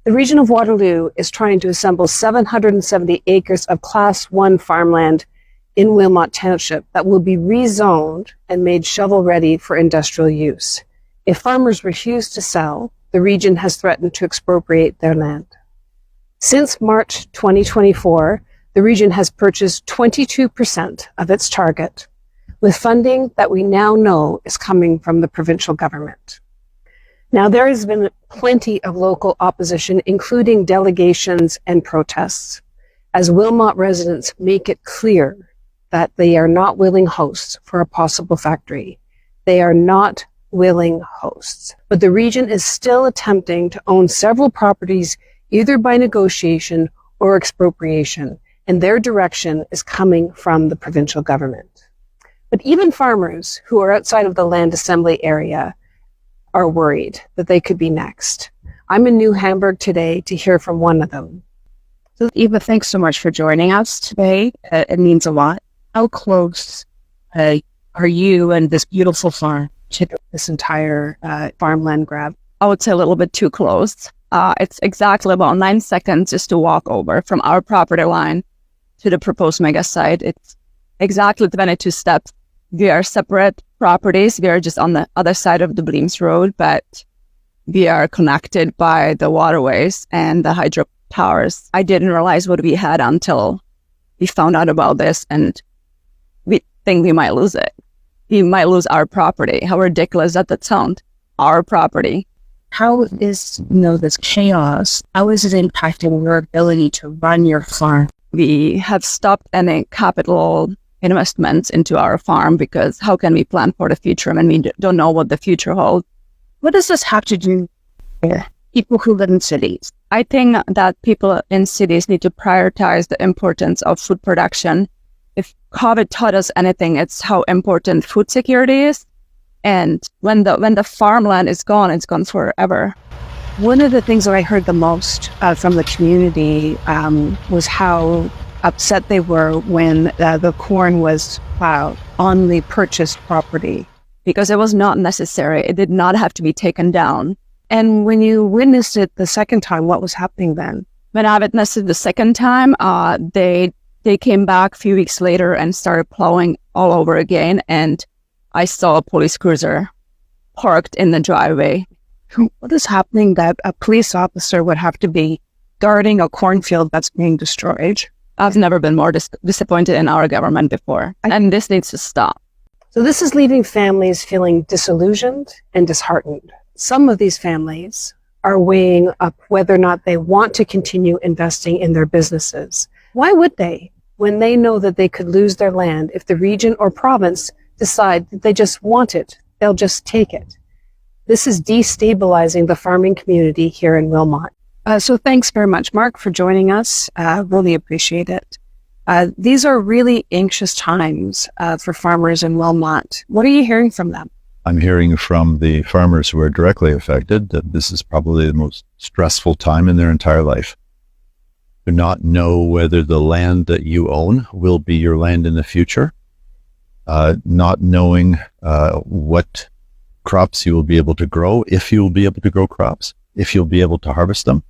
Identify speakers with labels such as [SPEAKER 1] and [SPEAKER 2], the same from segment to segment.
[SPEAKER 1] The region of Waterloo is trying to assemble 770 acres of Class 1 farmland in Wilmot Township that will be rezoned and made shovel-ready for industrial use. If farmers refuse to sell, the region has threatened to expropriate their land. Since March 2024, the region has purchased 22% of its target, with funding that we now know is coming from the provincial government. Now, there has been plenty of local opposition, including delegations and protests, as Wilmot residents make it clear that they are not willing hosts for a possible factory. They are not willing hosts. But the region is still attempting to own several properties, either by negotiation or expropriation, and their direction is coming from the provincial government. But even farmers who are outside of the land assembly area are worried that they could be next. I'm in New Hamburg today to hear from one of them.
[SPEAKER 2] So Eva, thanks so much for joining us today. It means a lot. How close are you and this beautiful farm to this entire farmland grab?
[SPEAKER 3] I would say a little bit too close. It's exactly about 9 seconds just to walk over from our property line to the proposed mega site. It's exactly 22 steps. We are separate properties. We are just on the other side of the Bleems Road, but we are connected by the waterways and the hydro towers. I didn't realize what we had until we found out about this, and we think we might lose it. We might lose our property. How ridiculous does that sound? Our property.
[SPEAKER 2] How is, this chaos, how is it impacting your ability to run your farm?
[SPEAKER 3] We have stopped any capital investments into our farm because how can we plan for the future when we don't know what the future holds?
[SPEAKER 2] What does this have to do with people who live in cities?
[SPEAKER 3] I think that people in cities need to prioritize the importance of food production. If COVID taught us anything, it's how important food security is. And when the farmland is gone, it's gone forever.
[SPEAKER 2] One of the things that I heard the most from the community was how upset they were when the corn was plowed on the purchased property.
[SPEAKER 3] Because it was not necessary. It did not have to be taken down.
[SPEAKER 2] And when you witnessed it the second time, what was happening then?
[SPEAKER 3] When I witnessed it the second time, they came back a few weeks later and started plowing all over again. And I saw a police cruiser parked in the driveway.
[SPEAKER 2] What is happening that a police officer would have to be guarding a cornfield that's being destroyed?
[SPEAKER 3] I've never been more disappointed in our government before. And this needs to stop.
[SPEAKER 1] So this is leaving families feeling disillusioned and disheartened. Some of these families are weighing up whether or not they want to continue investing in their businesses. Why would they, when they know that they could lose their land if the region or province decide that they just want it, they'll just take it? This is destabilizing the farming community here in Wilmot.
[SPEAKER 2] So thanks very much, Mark, for joining us. Really appreciate it. These are really anxious times for farmers in Wilmot. What are you hearing from them?
[SPEAKER 4] I'm hearing from the farmers who are directly affected that this is probably the most stressful time in their entire life. To not know whether the land that you own will be your land in the future, not knowing what crops you will be able to grow, if you will be able to grow crops, if you'll be able to harvest them,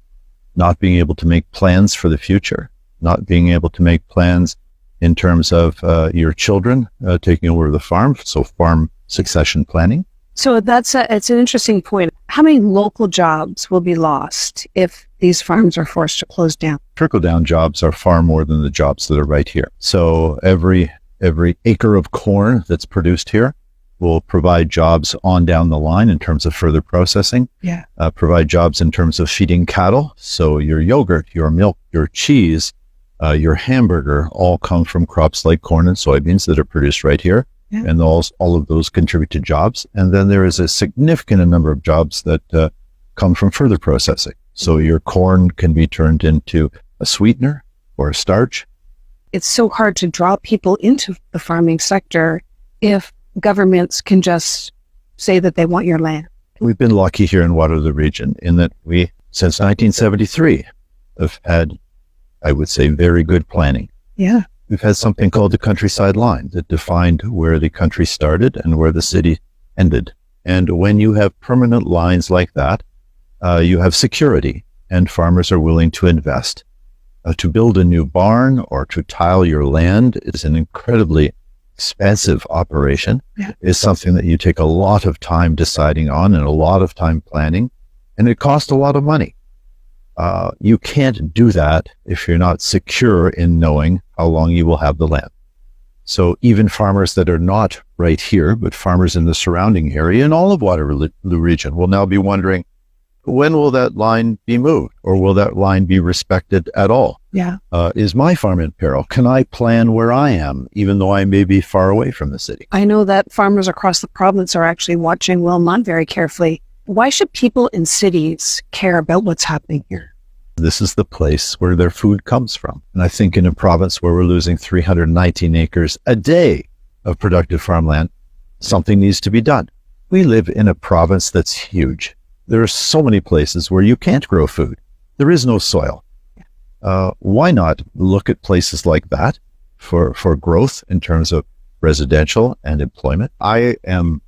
[SPEAKER 4] not being able to make plans for the future, not being able to make plans in terms of your children taking over the farm, so farm succession planning.
[SPEAKER 2] So it's an interesting point. How many local jobs will be lost if these farms are forced to close down?
[SPEAKER 4] Trickle-down jobs are far more than the jobs that are right here. So every acre of corn that's produced here will provide jobs on down the line in terms of further processing, provide jobs in terms of feeding cattle. So your yogurt, your milk, your cheese, your hamburger all come from crops like corn and soybeans that are produced right here. Yeah. And all of those contribute to jobs. And then there is a significant number of jobs that come from further processing. So your corn can be turned into a sweetener or a starch.
[SPEAKER 2] It's so hard to draw people into the farming sector if governments can just say that they want your land.
[SPEAKER 4] We've been lucky here in Waterloo region in that we, since 1973, have had, I would say, very good planning.
[SPEAKER 2] Yeah.
[SPEAKER 4] We've had something called the countryside line that defined where the country started and where the city ended. And when you have permanent lines like that, you have security. and farmers are willing to invest. To build a new barn or to tile your land is an incredibly expensive operation. It's something that you take a lot of time deciding on and a lot of time planning, and it costs a lot of money. You can't do that if you're not secure in knowing how long you will have the land. So even farmers that are not right here, but farmers in the surrounding area in all of Waterloo region will now be wondering, when will that line be moved, or will that line be respected at all? Is my farm in peril? Can I plan where I am, even though I may be far away from the city?
[SPEAKER 1] I know that farmers across the province are actually watching Wilmot very carefully. Why should people in cities care about what's happening here?
[SPEAKER 4] This is the place where their food comes from. And I think in a province where we're losing 319 acres a day of productive farmland, something needs to be done. We live in a province that's huge. There are so many places where you can't grow food. There is no soil. Why not look at places like that for growth in terms of residential and employment? I am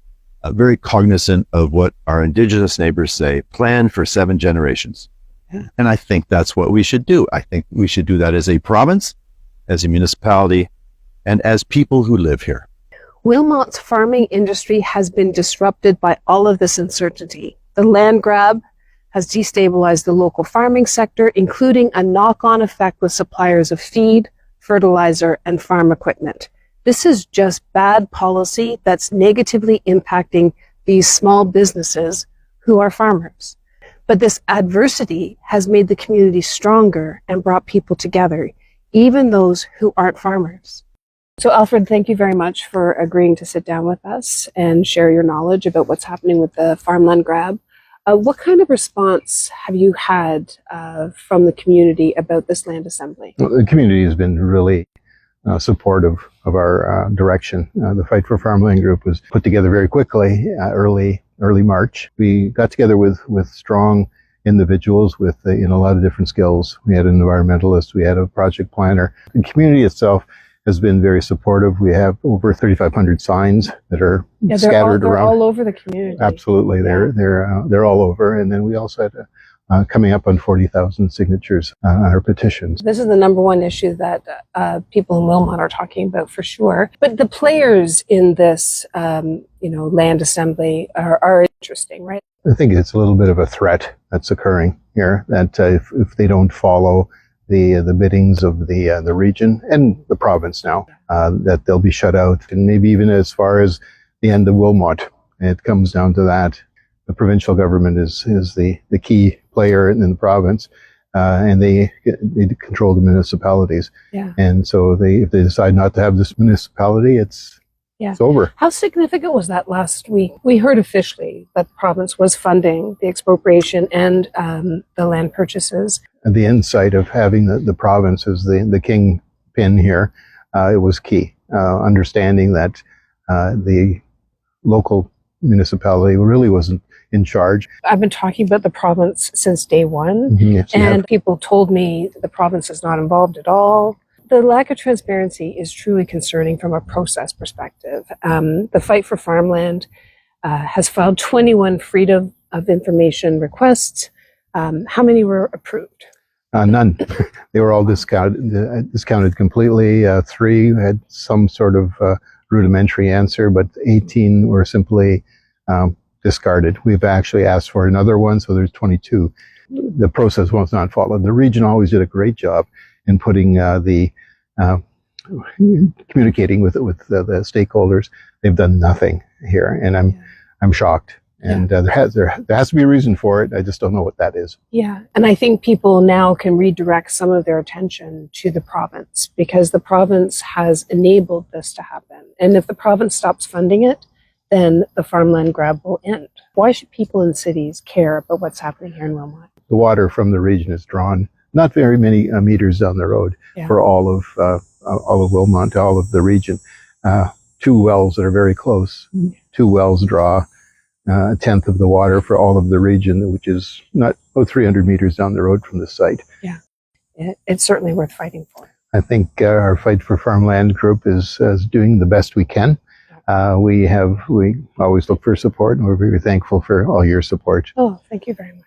[SPEAKER 4] very cognizant of what our Indigenous neighbors say, plan for 7 generations. And I think that's what we should do. I think we should do that as a province, as a municipality, and as people who live here.
[SPEAKER 1] Wilmot's farming industry has been disrupted by all of this uncertainty. The land grab has destabilized the local farming sector, including a knock-on effect with suppliers of feed, fertilizer, and farm equipment. This is just bad policy that's negatively impacting these small businesses who are farmers. But this adversity has made the community stronger and brought people together, even those who aren't farmers. So Alfred, thank you very much for agreeing to sit down with us and share your knowledge about what's happening with the farmland grab. What kind of response have you had from the community about this land assembly?
[SPEAKER 5] Well, the community has been really supportive of our direction. The Fight for Farmland group was put together very quickly, early March. We got together with strong individuals with a lot of different skills. We had an environmentalist, we had a project planner. The community itself has been very supportive. We have over 3,500 signs that are scattered
[SPEAKER 1] they're
[SPEAKER 5] around.
[SPEAKER 1] all over the community.
[SPEAKER 5] Absolutely, they're all over. And then we also had coming up on 40,000 signatures on our petitions.
[SPEAKER 1] This is the number one issue that people in Wilmot are talking about for sure. But the players in this, land assembly are interesting, right?
[SPEAKER 5] I think it's a little bit of a threat that's occurring here. That if they don't follow the biddings of the region and the province now, that they'll be shut out, and maybe even as far as the end of Wilmot. It comes down to that. The provincial government is the key player in the province, and they control the municipalities. And so if they decide not to have this municipality, it's over. How
[SPEAKER 1] significant was that last week? We heard officially that the province was funding the expropriation and the land purchases.
[SPEAKER 5] The insight of having the province as the kingpin here, it was key. Understanding that the local municipality really wasn't in charge.
[SPEAKER 1] I've been talking about the province since day one, and people told me the province is not involved at all. The lack of transparency is truly concerning from a process perspective. The Fight for Farmland has filed 21 freedom of information requests. How many were approved?
[SPEAKER 5] None. They were all discounted completely. 3 had some sort of rudimentary answer, but 18 were simply discarded. We've actually asked for another one, so there's 22. The process was not followed. The region always did a great job in putting communicating with the stakeholders. They've done nothing here, and I'm shocked. And there has to be a reason for it. I just don't know what that is.
[SPEAKER 1] Yeah, and I think people now can redirect some of their attention to the province, because the province has enabled this to happen. And if the province stops funding it, then the farmland grab will end. Why should people in cities care about what's happening here in Wilmot?
[SPEAKER 5] The water from the region is drawn not very many meters down the road for all of Wilmot, all of the region. 2 wells that are very close. 2 wells draw a tenth of the water for all of the region, which is not about 300 meters down the road from the site.
[SPEAKER 1] Yeah, it's certainly worth fighting for.
[SPEAKER 5] I think our Fight for Farmland group is doing the best we can. We always look for support, and we're very thankful for all your support.
[SPEAKER 1] Oh, thank you very much.